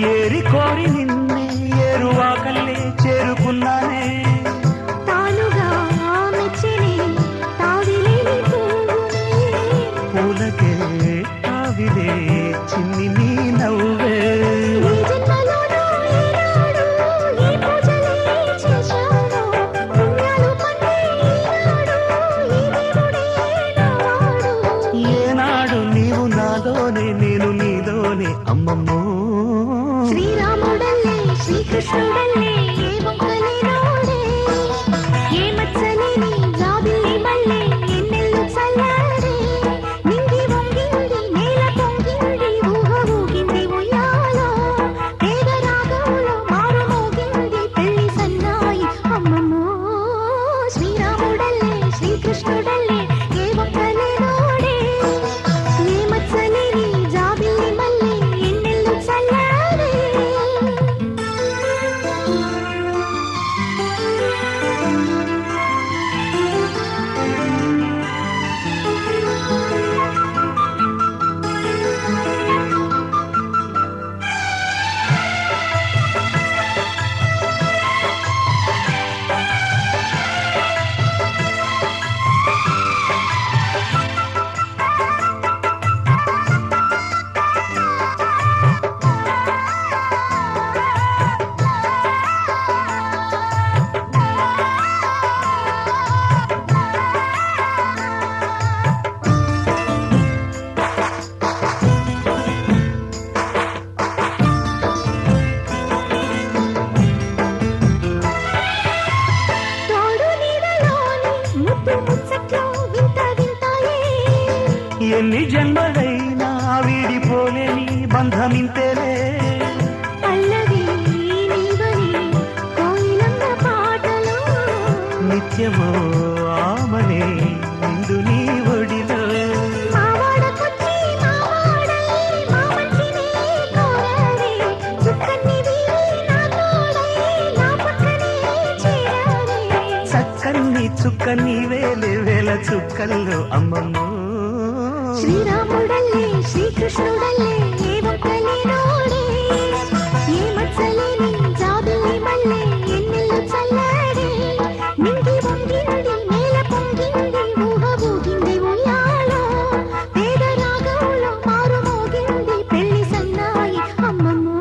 ఏరి కోరి నిన్నే ఏరువాకల్లే చేరుకున్నానే తానుగా మెచ్చిని తావిలేని పూలకే తావిలే చిన్ని నీ నవ్వే ఏనాడు నీవు నాలోనే నేను నీలోనే అమ్మమ్మో శ్రీరాముడల్లే శ్రీకృష్ణుడల్లే ఏ వంకలే నోడే ఏ మచ్చలేని జాబిల్లి మల్లె ఎన్నెల్లు చల్లారే నింగి వంగింది నేల పొంగింది ఊహ ఊగింది ఉయ్యాలో పేద రాగంలో మారు మోగింది పెళ్లి సన్నాయి అమ్మమ్మో శ్రీరాముడల్లే శ్రీకృష్ణుడల్లే ఏ వంకలే నోడే ఏ మచ్చలేని జాబిల్లి మల్లె ఎన్నెల్లు చల్లారే ఎన్ని జన్మలైనా వీడిపోలేని బంధమింతేలే పల్లవి నీవని కోయిలంగ పాటలో నిత్యమో ఆమనే నిండు నీ ఒడిలో మావాడకొచ్చి మావాడై మా మంచినే కోరారే చుక్కనివి నా తోడై నా పక్కనే చేరారే చక్కన్ని చుక్కని వేలే వేల చుక్కల్లో అమ్మమ్మో శ్రీరాముడల్లే శ్రీకృష్ణుడల్లే ఏ వంకలే నోడే ఏ మచ్చలేని జాబిల్లి మల్లె ఎన్నెల్లు చల్లారే నింగి వంగింది నేల పొంగింది ఊహ ఊగింది ఉయ్యాలో పేద రాగంలో మారు మోగింది పెళ్లి సన్నాయి అమ్మమ్మో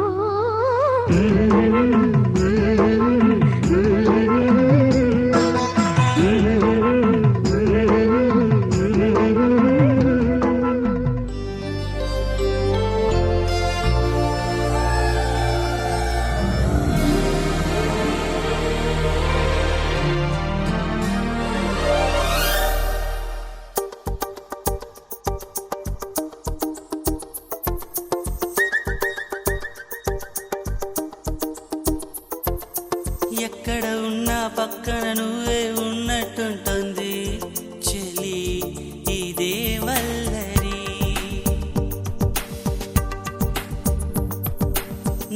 ఎక్కడ ఉన్నా పక్కన నువ్వే ఉన్నట్టుంటుంది చెలి ఇదే వల్లరి.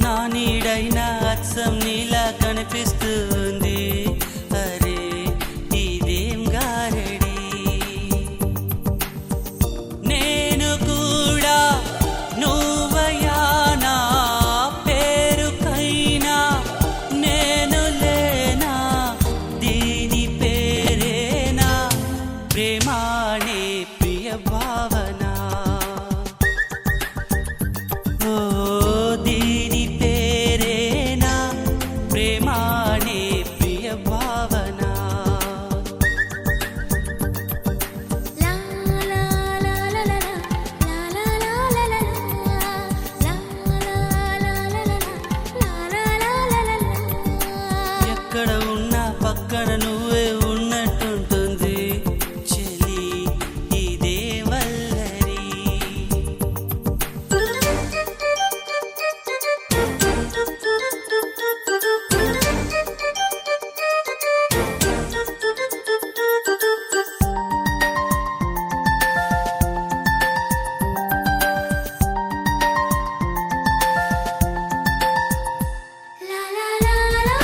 నా నీడైనా అచ్చం నీలా కనిపిస్తుంది అరే ఇదేం గారడి. నేను కూడా నువ్వయానా పేరుకైనా నేను లేనా దీని పేరేనా ప్రేమానే ప్రియ భావన. ఓ దీని పేరేనా ప్రేమానే ప్రియ భావన. లా లా లా లా లా లా లా లా లా లా లా లా లా లా లా. ఎక్కడ ఉన్నా పక్కన నువ్వే ఉన్నట్టుంటుంది చెలి ఇదే వల్లరి. లా లా లా లా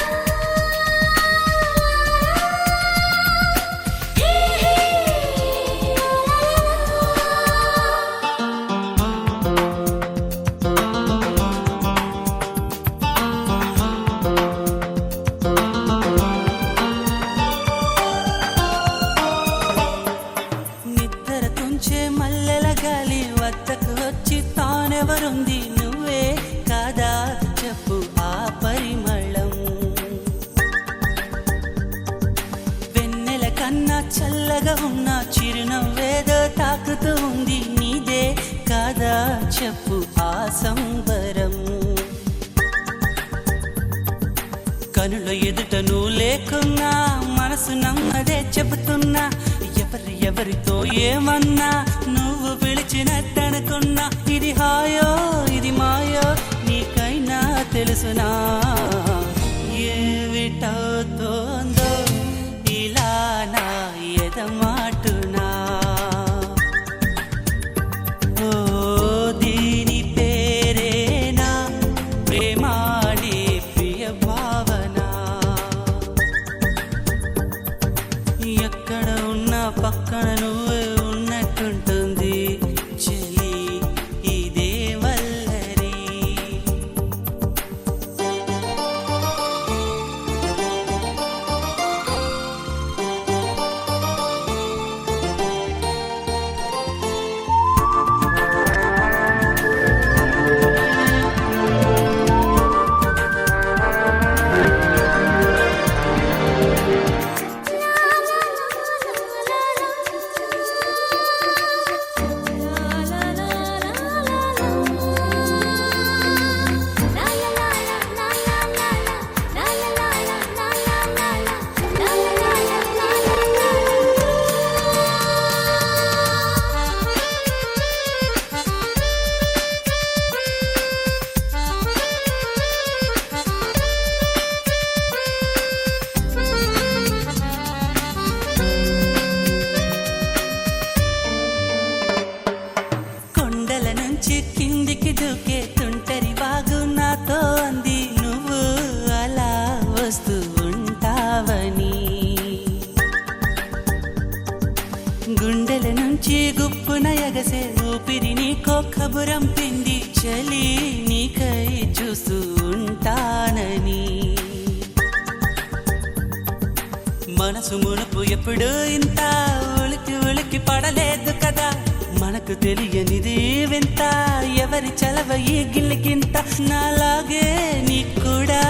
హే హే నిద్ర తుంచే మల్లెల గాలి వద్దకు వచ్చి తానెవరుంది నువ్వే కాదా చెప్పు ఆ పరిమళం. వెన్నెల కన్నా చల్లగా ఉన్న చిరునవ్వేదో తాకుతూ ఉంది నీదే కాదా చెప్పు ఆ సంబరం. కనుల ఎదుట నువ్వు లేకున్నా మనసు నమ్మదే చెబుతున్నా ఎవరితో ఏమన్నా నువ్వు పిలిచినట్టనుకున్నా. ఇది హాయో ఇది మాయో నీకైనా తెలుసునా ఏమిటవుతోందో ఇలా నా ఎదమాటునా. ఓ దీని పేరేనా ప్రేమానే ప్రియ భావన. ఎక్కడ ఉన్నా పక్కన నువ్వే ఉన్నట్టుంటుంది చెలి ఇదే వల్లరి. కొండల నుంచి కిందికి దూకే తుంటరి వాగు నాతో అంది నువ్వు అలా వస్తూ ఉంటావని. గుండెల నుంచి గుప్పున ఎగసే ఊపిరి నీకో కబురం పిండి చలి నీకై చూస్తూ ఉంటానని. మనసు మునుపు ఎప్పుడు ఇంత ఉలికి ఉలికి పడలేదు కదా. మనకు తెలియనిది వింత ఎవరి చలవ ఈ గిల్లికింత. నాలాగే నీకు కూడా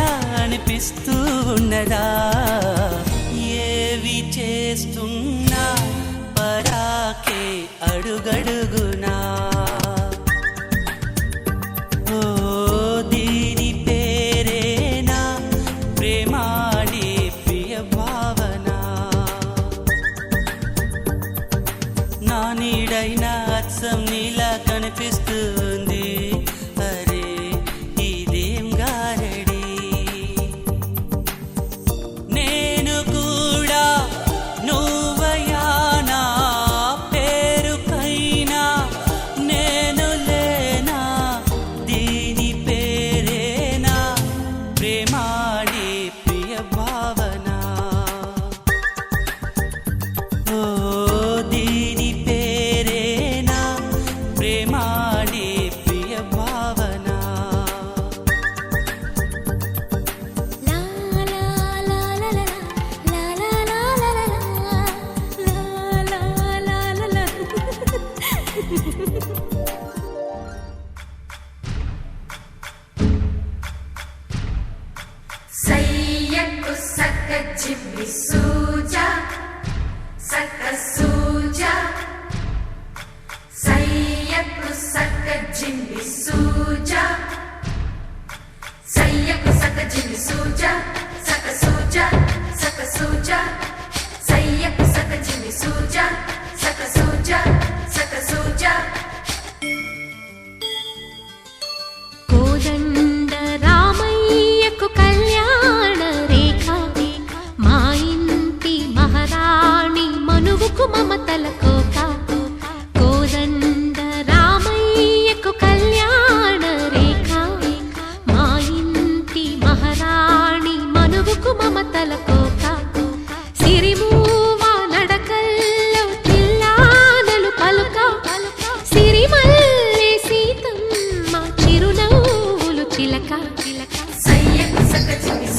అనిపిస్తూ ఉన్నదా ఏవి చేస్తున్నా పరాకే అడుగడుగునా. ఓ దీని పేరేనా ప్రేమానే ప్రియ భావన. నా నీడైనా అచ్చం నీలా కనిపిస్తుంది అరే ఇదేం గారడి. ప్రేమాడే ప్రియ భావన. లా లా లా లా లా లా లా లా లా లా లా లా లా లా. సయ్యకు సక్క జిమ్మి సూజా సక్క సూజా సయ్యకు సక్క జిమ్మి సూజా సయ్యకు సక్క జిమ్మి సూజా సక్క సూజా సక్క సూజా సయ్యకు సక్క జిమ్మి సూజా సక్క సూజా సక్క సూజా. కోదండ రామయ్యకు కళ్యాణ రేఖ మా ఇంటి మహారాణి మనువుకు మమతల కోక. కోదండ రామయ్యకు కళ్యాణ రేఖ మా ఇంటి మహారాణి మనువుకు మమతల కోక. సిరిమూవ నడకల్లో చిల్లానలు పలుక సిరిమల్లె సీతమ్మ చిరునవ్వులు చిలక. సయ్యకు సక్క జిమ్మి